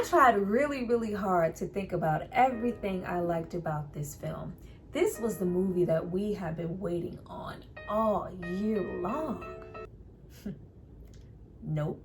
tried really hard to think about everything I liked about this film. This was the movie that we have been waiting on all year long. Nope.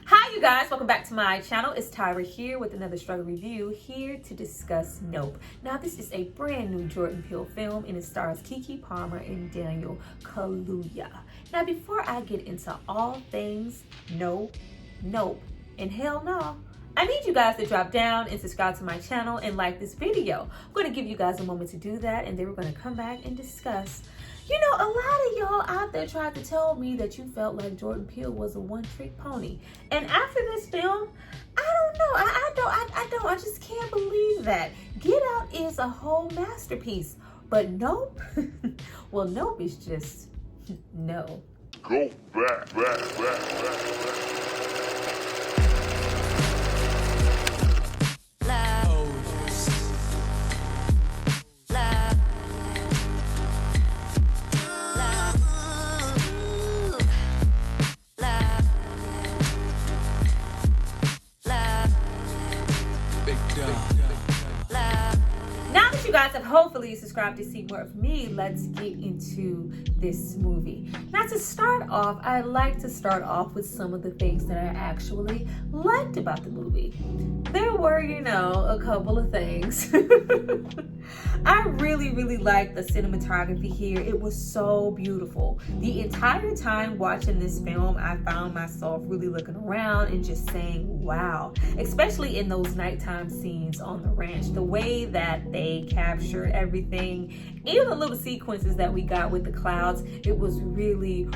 Hi you guys, welcome back to my channel. It's Tyra here with another struggle review, here to discuss Nope. Now this is a brand new Jordan Peele film and it stars Keke Palmer and Daniel Kaluuya. Now before I get into all things Nope, and hell no, I need you guys to drop down and subscribe to my channel and like this video. I'm going to give you guys a moment to do that and then we're going to come back and discuss. You know, a lot of y'all out there tried to tell me that you felt like Jordan Peele was a one-trick pony. And after this film, I don't know. I just can't believe that. Get Out is a whole masterpiece. But Nope, well, Nope is just no. Go back. Now that you guys have hopefully subscribed to see more of me, let's get into this movie. Now to start off, I like to start off with some of the things that I actually liked about the movie. There were, you know, a couple of things. I really liked the cinematography here. It was so beautiful. The entire time watching this film, I found myself really looking around and just saying, wow, especially in those nighttime scenes on the ranch, the way that they captured everything, even the little sequences that we got with the clouds, it was really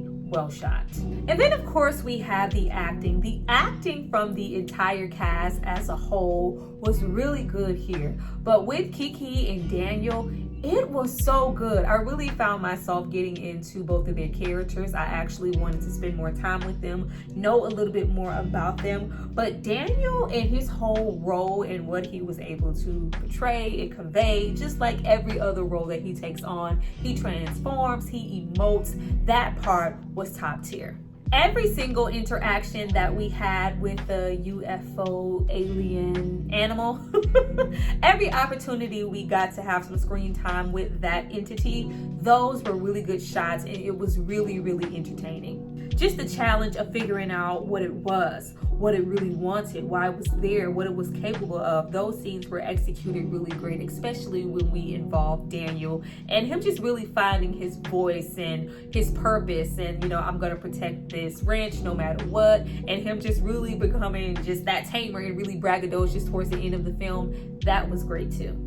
well shot. And then of course we have the acting. The acting from the entire cast as a whole was really good here. But with Keke and Daniel, it was so good. I really found myself getting into both of their characters. I actually wanted to spend more time with them, know a little bit more about them. But Daniel and his whole role and what he was able to portray and convey, just like every other role that he takes on, he transforms, he emotes. That part was top tier. Every single interaction that we had with the UFO alien animal, every opportunity we got to have some screen time with that entity, those were really good shots and it was really entertaining. Just the challenge of figuring out what it was, what it really wanted, why it was there, what it was capable of. Those scenes were executed really great, especially when we involved Daniel and him just really finding his voice and his purpose and, you know, I'm gonna protect this ranch no matter what, and him just really becoming just that tamer and really braggadocious towards the end of the film. That was great too.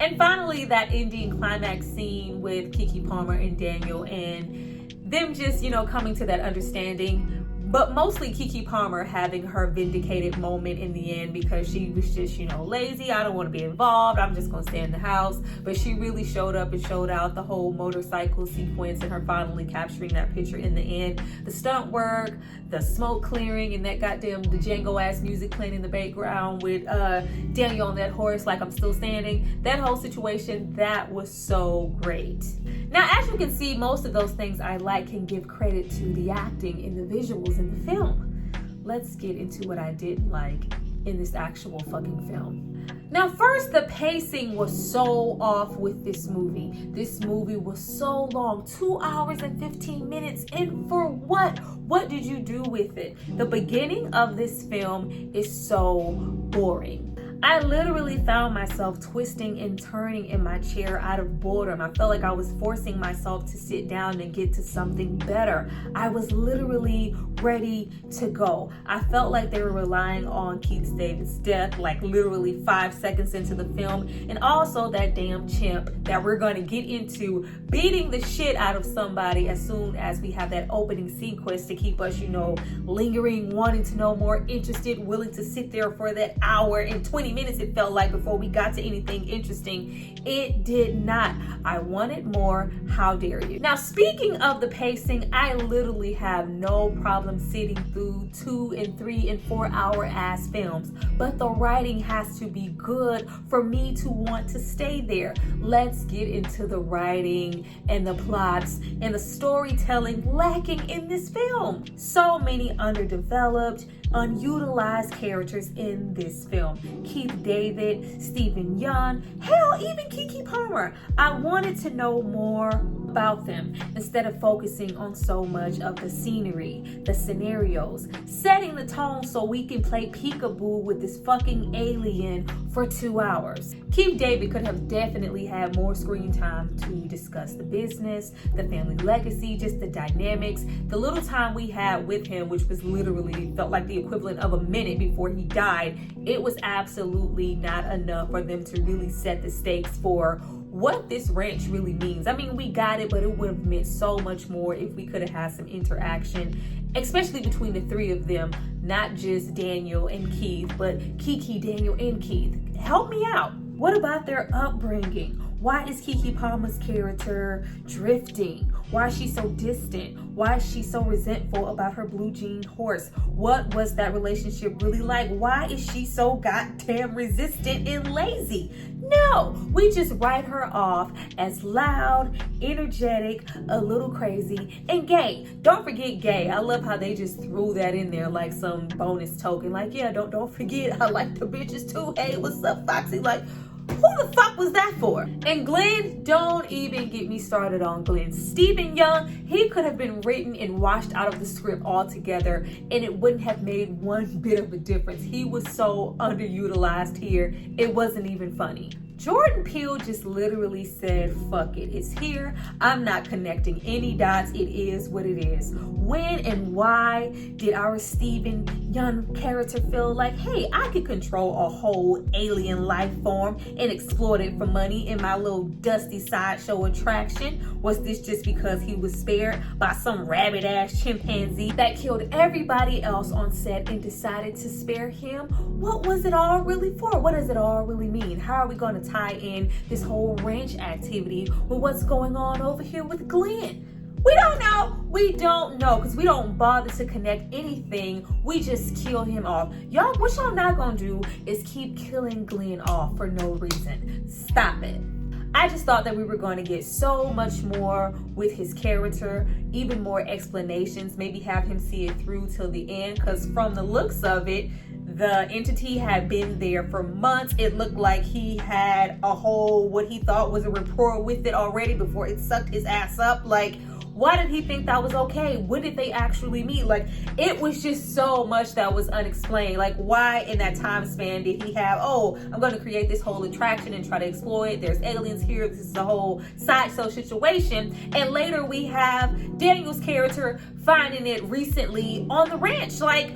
And finally, that ending climax scene with Keke Palmer and Daniel and them just, you know, coming to that understanding, but mostly Keke Palmer having her vindicated moment in the end because she was just, you know, lazy. I don't want to be involved. I'm just going to stay in the house. But she really showed up and showed out the whole motorcycle sequence and her finally capturing that picture in the end. The stunt work, the smoke clearing, and that goddamn the Django ass music playing in the background with Daniel on that horse like I'm still standing. That whole situation, that was so great. Now, as you can see, most of those things I like can give credit to the acting and the visuals in the film. Let's get into what I didn't like in this actual fucking film. Now, first, the pacing was so off with this movie. This movie was so long, 2 hours and 15 minutes, and for what? What did you do with it? The beginning of this film is so boring. I literally found myself twisting and turning in my chair out of boredom. I felt like I was forcing myself to sit down and get to something better. I was literally ready to go. I felt like they were relying on Keith David's death, like literally 5 seconds into the film, and also that damn chimp that we're going to get into beating the shit out of somebody as soon as we have that opening sequence to keep us, you know, lingering, wanting to know more, interested, willing to sit there for that hour and 20 minutes it felt like before we got to anything interesting. It did not. I wanted more. How dare you? Now, speaking of the pacing, I literally have no problem them sitting through 2 and 3 and 4 hour ass films, but the writing has to be good for me to want to stay there. Let's get into the writing and the plots and the storytelling lacking in this film. So many underdeveloped, unutilized characters in this film. Keith David, Stephen Yeun, hell, even Keke Palmer. I wanted to know more about them instead of focusing on so much of the scenery, the scenarios, setting the tone so we can play peekaboo with this fucking alien for 2 hours. Keith David could have definitely had more screen time to discuss the business, the family legacy, just the dynamics. The little time we had with him, which was literally felt like the equivalent of a minute before he died, it was absolutely not enough for them to really set the stakes for what this ranch really means. I mean, we got it, but it would have meant so much more if we could have had some interaction, especially between the three of them, not just Daniel and Keith, but Keke, Daniel, and Keith. Help me out. What about their upbringing? Why is Keke Palmer's character drifting? Why is she so distant? Why is she so resentful about her blue jean horse? What was that relationship really like? Why is she so goddamn resistant and lazy? No, we just write her off as loud, energetic, a little crazy, and gay. Don't forget gay. I love how they just threw that in there like some bonus token. Like, yeah, don't forget I like the bitches too. Hey, what's up, Foxy? Like, who the fuck was that for? And Glenn, don't even get me started on Glenn. Stephen Yeun, he could have been written and washed out of the script altogether, and it wouldn't have made one bit of a difference. He was so underutilized here, it wasn't even funny. Jordan Peele just literally said, fuck it, it's here. I'm not connecting any dots. It is what it is. When and why did our Stephen Yeun character feel like, hey, I could control a whole alien life form and exploit it for money in my little dusty sideshow attraction? Was this just because he was spared by some rabid ass chimpanzee that killed everybody else on set and decided to spare him? What was it all really for? What does it all really mean? How are we going to tie in this whole ranch activity with what's going on over here with Glenn? We don't know because we don't bother to connect anything. We just kill him off. Y'all, what y'all not gonna do is keep killing Glenn off for no reason. Stop it. I just thought that we were going to get so much more with his character, even more explanations, maybe have him see it through till the end, because from the looks of it, the entity had been there for months. It looked like he had a whole, what he thought was a rapport with it already before it sucked his ass up. Like, why did he think that was okay? When did they actually meet? Like, it was just so much that was unexplained. Like, why in that time span did he have, oh, I'm going to create this whole attraction and try to exploit. There's aliens here. This is a whole sideshow situation. And later we have Daniel's character finding it recently on the ranch. Like,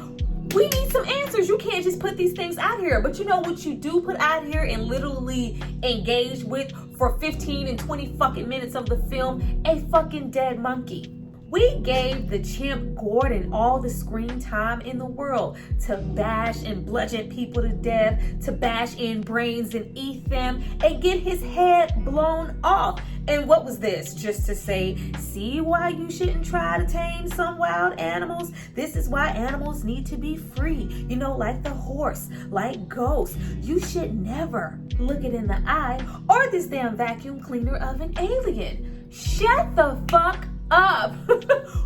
we need some answers. You can't just put these things out here. But you know what you do put out here and literally engage with for 15 and 20 fucking minutes of the film? A fucking dead monkey. We gave the chimp Gordon all the screen time in the world to bash and bludgeon people to death, to bash in brains and eat them, and get his head blown off. And what was this? Just to say, see why you shouldn't try to tame some wild animals? This is why animals need to be free. You know, like the horse, like ghosts. You should never look it in the eye or this damn vacuum cleaner of an alien. Shut the fuck up.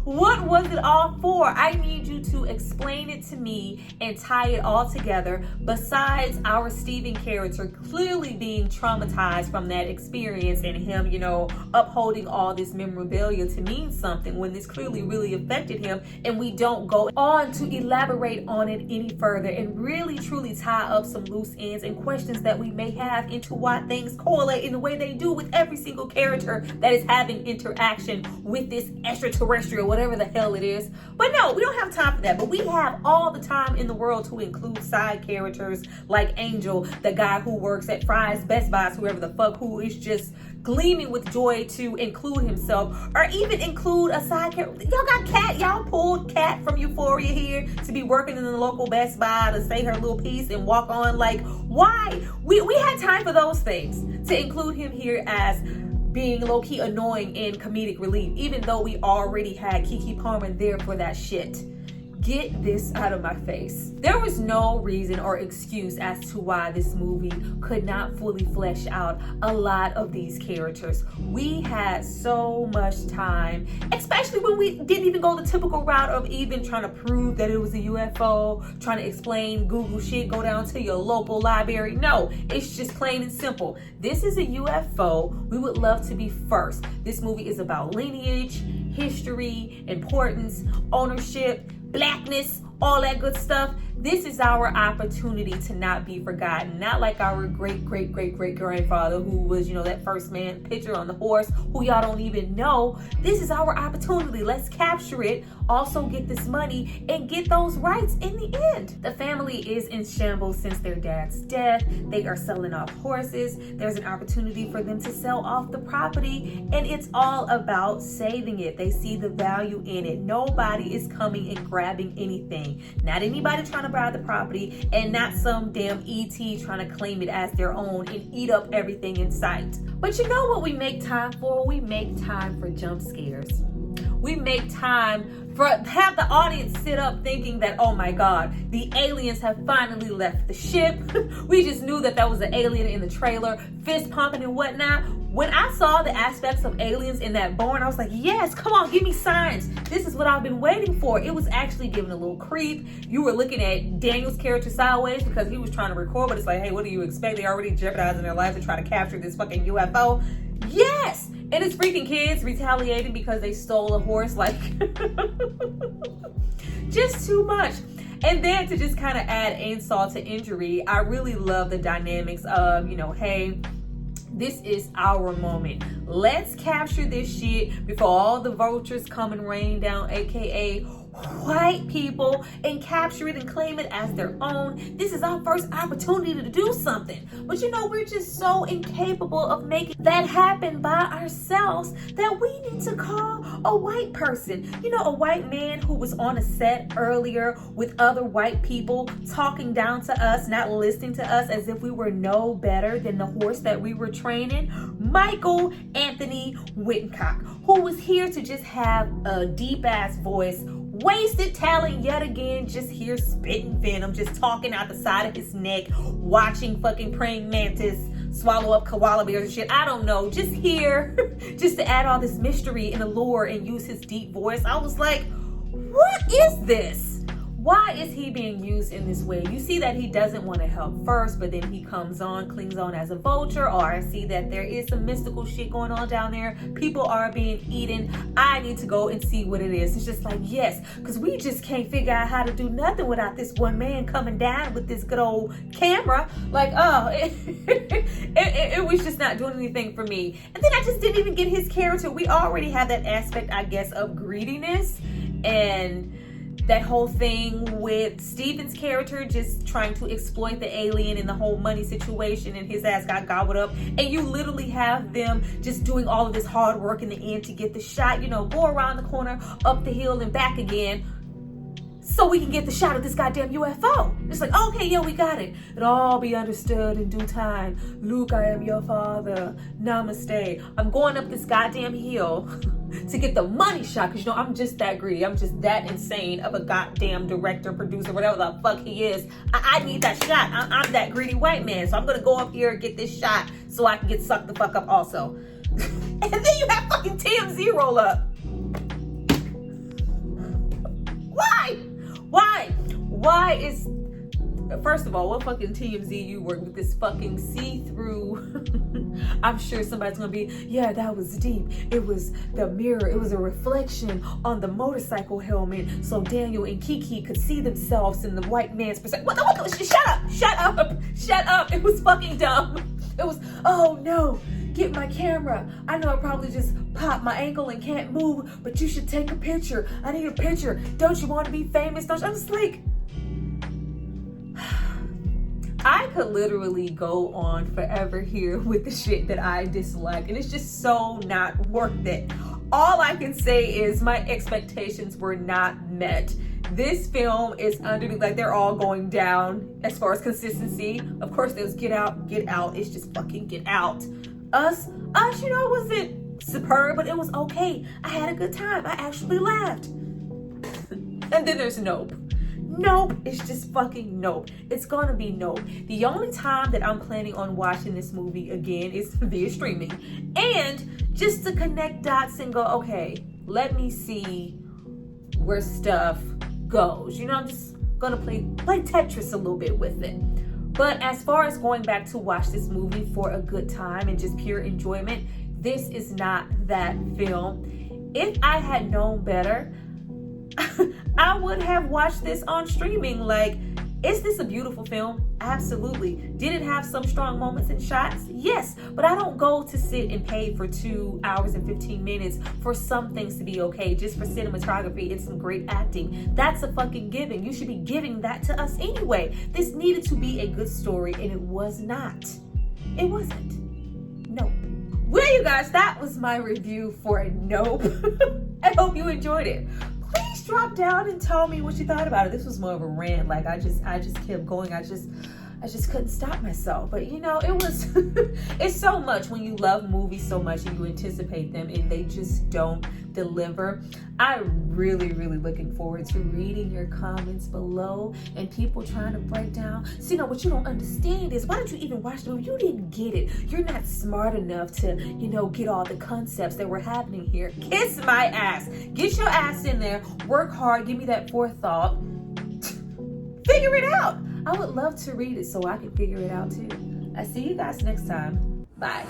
What was it all for? I need you to explain it to me and tie it all together. Besides our Stephen character clearly being traumatized from that experience and him, you know, upholding all this memorabilia to mean something when this clearly really affected him, and we don't go on to elaborate on it any further and really truly tie up some loose ends and questions that we may have into why things correlate in the way they do with every single character that is having interaction with this extraterrestrial, whatever the hell it is. But no, we don't have time for that. But we have all the time in the world to include side characters like Angel, the guy who works at Fry's, Best Buys, whoever the fuck, who is just gleaming with joy to include himself, or even include a side character. Y'all got Kat. Y'all pulled Kat from Euphoria here to be working in the local Best Buy to say her little piece and walk on. Like, why? We had time for those things, to include him here as being low-key annoying and comedic relief, even though we already had Keke Palmer there for that shit. Get this out of my face. There was no reason or excuse as to why this movie could not fully flesh out a lot of these characters. We had so much time, especially when we didn't even go the typical route of even trying to prove that it was a UFO, trying to explain Google shit, go down to your local library. No, it's just plain and simple. This is a UFO. We would love to be first. This movie is about lineage, history, importance, ownership, blackness, all that good stuff. This is our opportunity to not be forgotten. Not like our great grandfather who was, that first man picture on the horse who y'all don't even know. This is our opportunity. Let's capture it, also get this money and get those rights in the end. The family is in shambles since their dad's death. They are selling off horses. There's an opportunity for them to sell off the property, and it's all about saving it. They see the value in it. Nobody is coming and grabbing anything. Not anybody trying to buy the property, and not some damn ET trying to claim it as their own and eat up everything in sight. But you know what we make time for? We make time for jump scares. We make time for have the audience sit up thinking that, oh my God, the aliens have finally left the ship. We just knew that was an alien in the trailer, fist pumping and whatnot. When I saw the aspects of aliens in that barn, I was like, yes, come on, give me signs. This is what I've been waiting for. It was actually giving a little creep. You were looking at Daniel's character sideways because he was trying to record, but it's like, hey, what do you expect? They already jeopardizing their lives to try to capture this fucking UFO. Yes! And it's freaking kids retaliating because they stole a horse. Like, just too much. And then to just kind of add insult to injury, I really love the dynamics of, hey, this is our moment. Let's capture this shit before all the vultures come and rain down, aka white people, and capture it and claim it as their own. This is our first opportunity to do something. But we're just so incapable of making that happen by ourselves that we need to call a white person. A white man who was on a set earlier with other white people talking down to us, not listening to us as if we were no better than the horse that we were training. Michael Anthony Whitcock, who was here to just have a deep ass voice, wasted talent yet again, just here spitting venom, just talking out the side of his neck, watching fucking praying mantis swallow up koala bears and shit. I don't know, just here, just to add all this mystery and allure and use his deep voice. I was like, what is this? Why is he being used in this way? You see that he doesn't want to help first, but then he clings on as a vulture. Or I see that there is some mystical shit going on down there. People are being eaten. I need to go and see what it is. It's just like, yes, because we just can't figure out how to do nothing without this one man coming down with this good old camera. Like, it was just not doing anything for me. And then I just didn't even get his character. We already have that aspect, I guess, of greediness and that whole thing with Steven's character just trying to exploit the alien and the whole money situation, and his ass got gobbled up. And you literally have them just doing all of this hard work in the end to get the shot, go around the corner, up the hill and back again, so we can get the shot of this goddamn UFO. It's like, okay, yeah, we got it. It'll all be understood in due time. Luke, I am your father. Namaste. I'm going up this goddamn hill to get the money shot, because I'm just that greedy. I'm just that insane of a goddamn director, producer, whatever the fuck he is. I need that shot. I'm that greedy white man, so I'm gonna go up here and get this shot so I can get sucked the fuck up also. And then you have fucking TMZ roll up. Why is, first of all, what fucking TMZ you work with this fucking see-through? I'm sure somebody's gonna be, yeah, that was deep. It was the mirror. It was a reflection on the motorcycle helmet, so Daniel and Kiki could see themselves in the white man's perspective. What? Shut up. It was fucking dumb. It was, oh no, get my camera. I know I probably just popped my ankle and can't move, but you should take a picture. I need a picture. Don't you want to be famous? Don't you? I'm just like, I could literally go on forever here with the shit that I dislike, and it's just so not worth it. All I can say is my expectations were not met. This film is like they're all going down as far as consistency. Of course, there's Get Out. It's just fucking Get Out. Us, it wasn't superb, but it was okay. I had a good time. I actually laughed. And then there's Nope. Nope, it's just fucking Nope. It's gonna be Nope. The only time that I'm planning on watching this movie again is via streaming. And just to connect dots and go, okay, let me see where stuff goes. You know, I'm just gonna play Tetris a little bit with it. But as far as going back to watch this movie for a good time and just pure enjoyment, this is not that film. If I had known better, I would have watched this on streaming. Like, is this a beautiful film? Absolutely. Did it have some strong moments and shots? Yes. But I don't go to sit and pay for 2 hours and 15 minutes for some things to be okay, just for cinematography and some great acting. That's a fucking given. You should be giving that to us anyway. This needed to be a good story, and it was not. It wasn't. Nope. Well, you guys, that was my review for Nope. I hope you enjoyed it. Please drop down and tell me what you thought about it. This was more of a rant. Like, I just kept going. I just couldn't stop myself. But you know, it was it's so much when you love movies so much and you anticipate them and they just don't deliver. I'm really looking forward to reading your comments below and people trying to break down. So, you know, what you don't understand is, why did you even watch the movie? You didn't get it. You're not smart enough to, you know, get all the concepts that were happening here. Kiss my ass. Get your ass in there. Work hard. Give me that forethought. Figure it out. I would love to read it so I can figure it out too. I see you guys next time. Bye.